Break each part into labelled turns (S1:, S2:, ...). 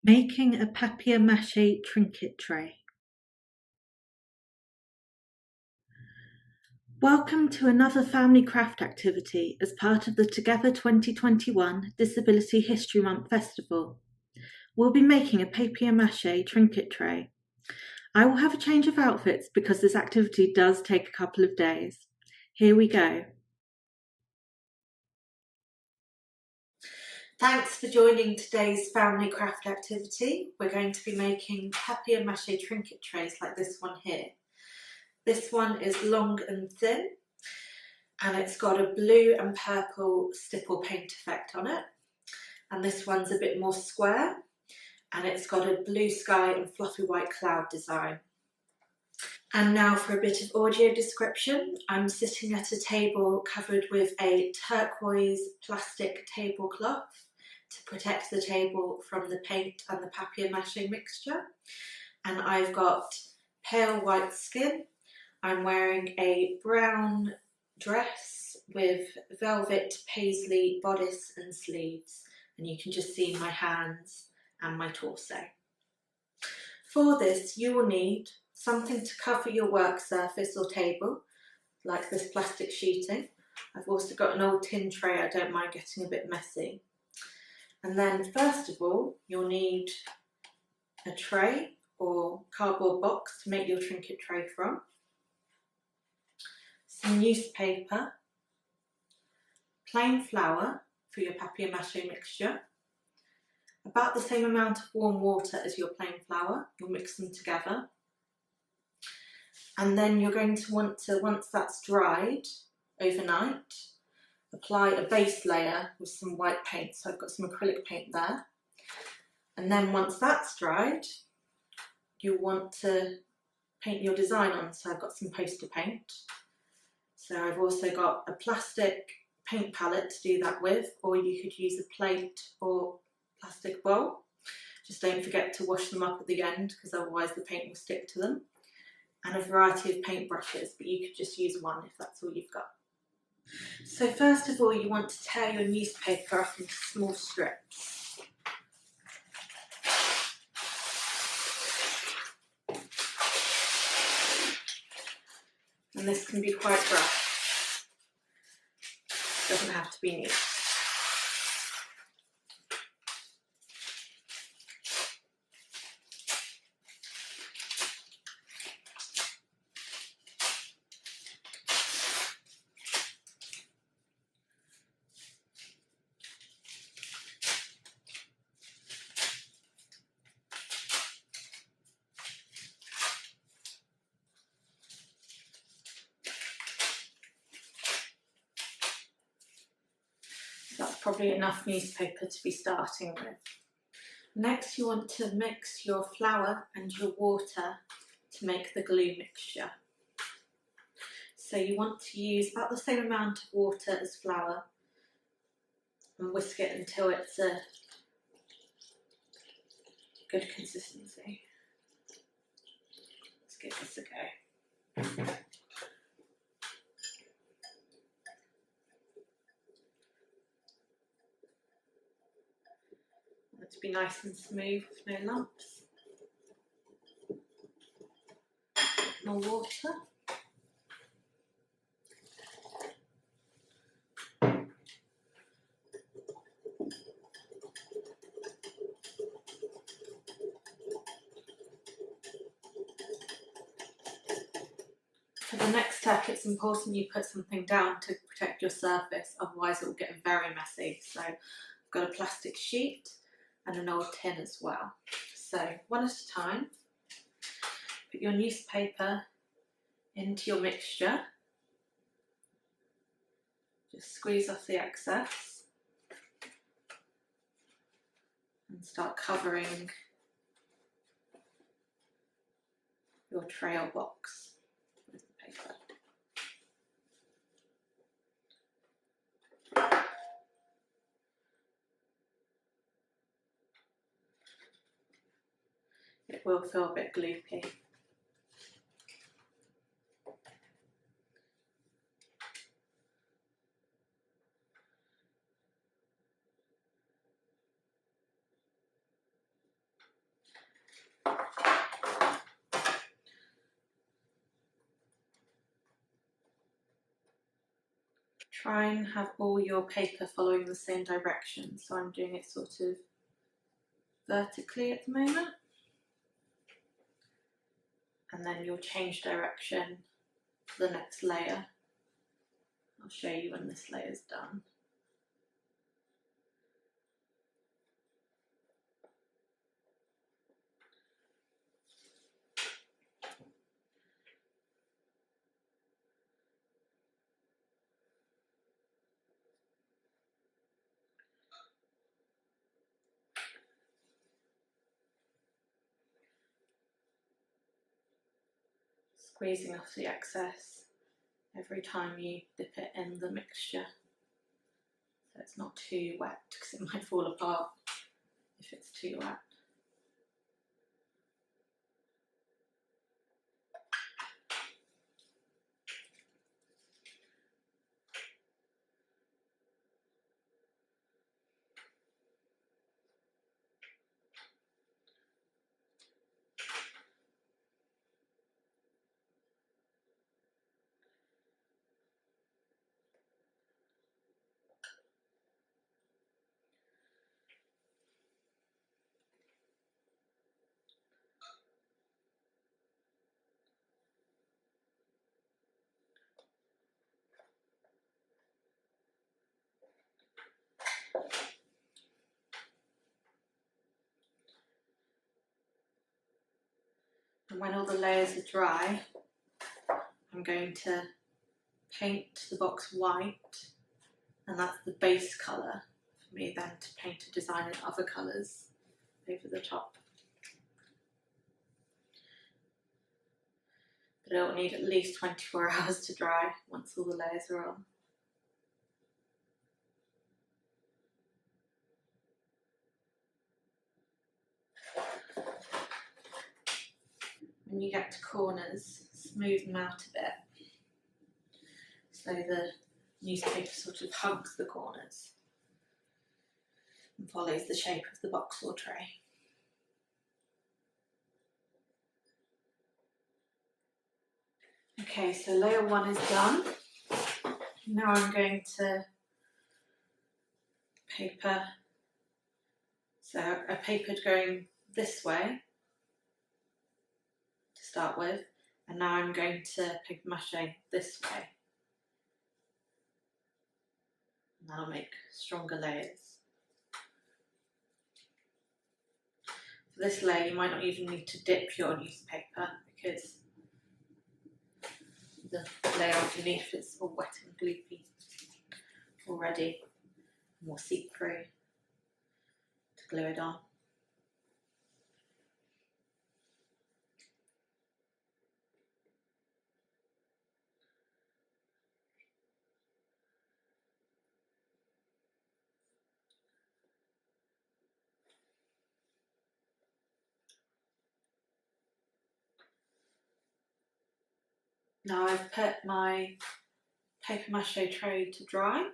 S1: Making a papier-mâché trinket tray. Welcome to another family craft activity as part of the Together 2021 Disability History Month Festival. We'll be making a papier-mâché trinket tray. I will have a change of outfits because this activity does take a couple of days. Here we go. Thanks for joining today's family craft activity. We're going to be making papier-mâché trinket trays like this one here. This one is long and thin, and it's got a blue and purple stipple paint effect on it. And this one's a bit more square, and it's got a blue sky and fluffy white cloud design. And now for a bit of audio description. I'm sitting at a table covered with a turquoise plastic tablecloth to protect the table from the paint and the papier-mâché mixture. And I've got pale white skin. I'm wearing a brown dress with velvet paisley bodice and sleeves, and you can just see my hands and my torso. For this, you will need something to cover your work surface or table, like this plastic sheeting. I've also got an old tin tray, I don't mind getting a bit messy. And then first of all, you'll need a tray or cardboard box to make your trinket tray from, some newspaper, plain flour for your papier-mâché mixture, about the same amount of warm water as your plain flour. You'll mix them together. And then you're going to want to, once that's dried overnight, apply a base layer with some white paint. So I've got some acrylic paint there. And then once that's dried, you'll want to paint your design on. So I've got some poster paint. So I've also got a plastic paint palette to do that with, or you could use a plate or plastic bowl. Just don't forget to wash them up at the end, because otherwise the paint will stick to them. And a variety of paint brushes, but you could just use one if that's all you've got. So first of all, you want to tear your newspaper up into small strips. And this can be quite rough. It doesn't have to be neat. That's probably enough newspaper to be starting with. Next, you want to mix your flour and your water to make the glue mixture. So you want to use about the same amount of water as flour and whisk it until it's a good consistency. Let's give this a go. To be nice and smooth with no lumps. More water. For the next step, it's important you put something down to protect your surface, otherwise it will get very messy. So I've got a plastic sheet and an old tin as well. So one at a time, put your newspaper into your mixture. Just squeeze off the excess and start covering your tray or box with the paper. It will feel a bit gloopy. Try and have all your paper following the same direction. So I'm doing it sort of vertically at the moment. And then you'll change direction for the next layer. I'll show you when this layer is done. Squeezing off the excess every time you dip it in the mixture, so it's not too wet because it might fall apart if it's too wet. And when all the layers are dry, I'm going to paint the box white, and that's the base colour for me then to paint a design in other colours over the top. But it'll need at least 24 hours to dry once all the layers are on. When you get to corners, smooth them out a bit so the newspaper sort of hugs the corners and follows the shape of the box or tray. Okay, so layer one is done. Now I'm going to paper, so I papered going this way to start with, and now I'm going to paper mache this way. And that'll make stronger layers. For this layer you might not even need to dip your newspaper because the layer underneath is all wet and gloopy already, more seep-through to glue it on. Now I've put my paper mache tray to dry,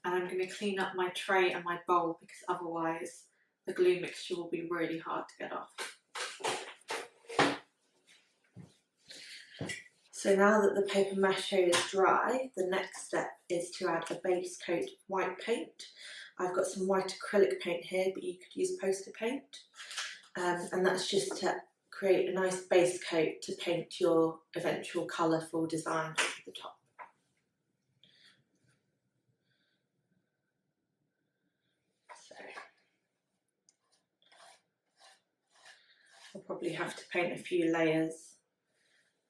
S1: and I'm going to clean up my tray and my bowl because otherwise the glue mixture will be really hard to get off. So now that the paper mache is dry, the next step is to add a base coat of white paint. I've got some white acrylic paint here, but you could use poster paint. And that's just to create a nice base coat to paint your eventual colourful design over the top. So I'll probably have to paint a few layers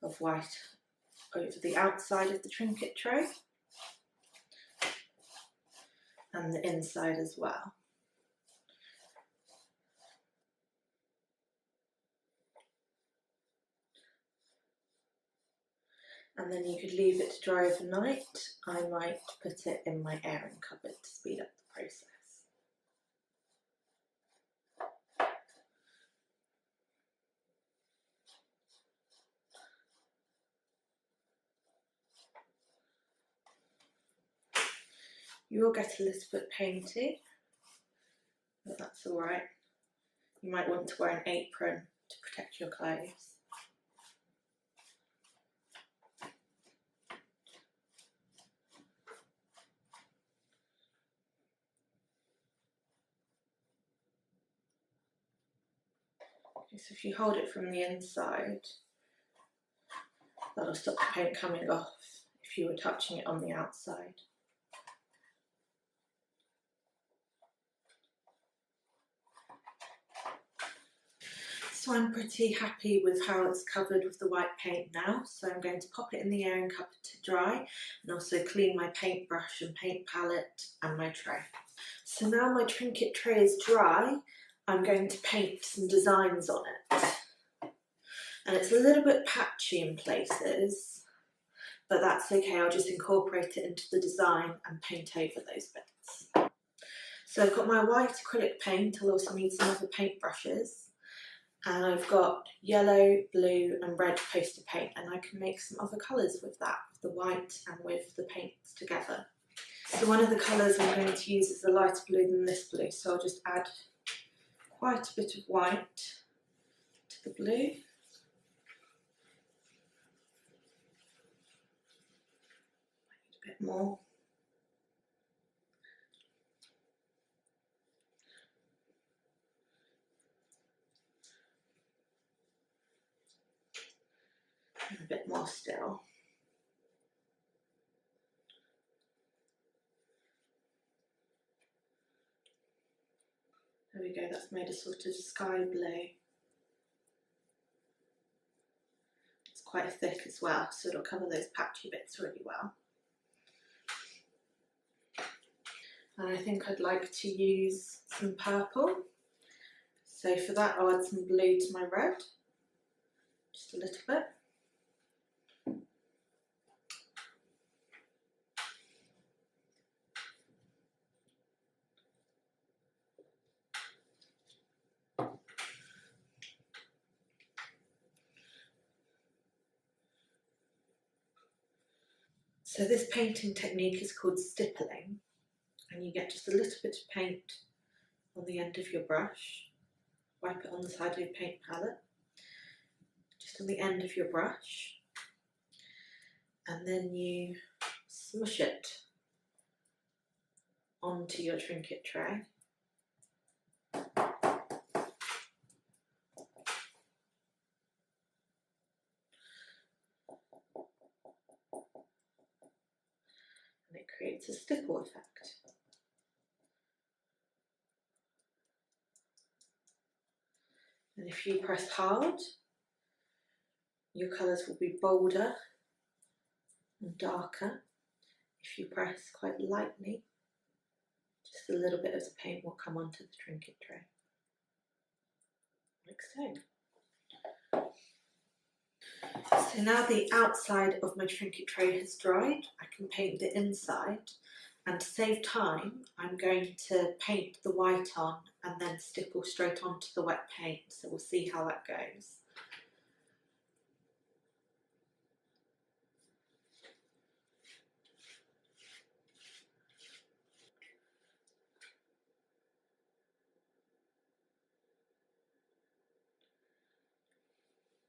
S1: of white over the outside of the trinket tray and the inside as well. And then you could leave it to dry overnight. I might put it in my airing cupboard to speed up the process. You will get a little bit painty, but that's all right. You might want to wear an apron to protect your clothes. So if you hold it from the inside, that'll stop the paint coming off if you were touching it on the outside. So I'm pretty happy with how it's covered with the white paint now, so I'm going to pop it in the airing cupboard to dry and also clean my paintbrush and paint palette and my tray. So now my trinket tray is dry, I'm going to paint some designs on it. And it's a little bit patchy in places, but that's okay, I'll just incorporate it into the design and paint over those bits. So I've got my white acrylic paint, I'll also need some other paintbrushes. And I've got yellow, blue and red poster paint, and I can make some other colours with that, the white and with the paints together. So one of the colours I'm going to use is a lighter blue than this blue, so I'll just add quite a bit of white to the blue. A bit more. And a bit more still. There we go, that's made a sort of sky blue. It's quite thick as well, so it'll cover those patchy bits really well. And I think I'd like to use some purple. So for that I'll add some blue to my red, just a little bit. So this painting technique is called stippling, and you get just a little bit of paint on the end of your brush, wipe it on the side of your paint palette, just on the end of your brush, and then you smush it onto your trinket tray. And it creates a stipple effect. And if you press hard, your colours will be bolder and darker. If you press quite lightly, just a little bit of the paint will come onto the trinket tray, like so. So now the outside of my trinket tray has dried, I can paint the inside, and to save time I'm going to paint the white on and then stipple straight onto the wet paint, so we'll see how that goes.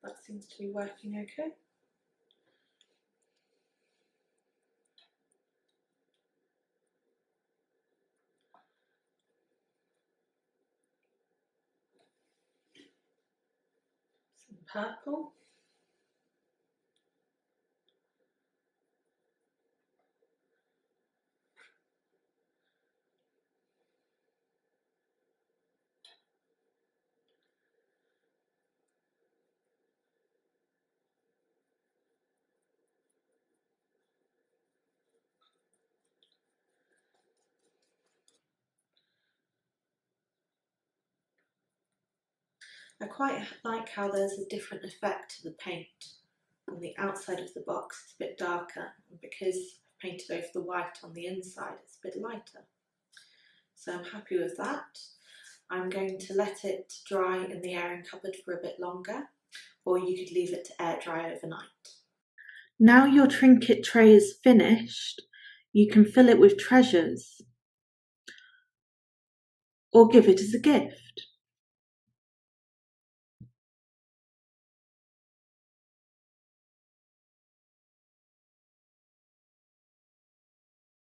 S1: That seems to be working okay. Some purple. I quite like how there's a different effect to the paint. On the outside of the box it's a bit darker, and because I've painted over the white on the inside it's a bit lighter. So I'm happy with that. I'm going to let it dry in the airing cupboard for a bit longer, or you could leave it to air dry overnight. Now your trinket tray is finished, you can fill it with treasures or give it as a gift.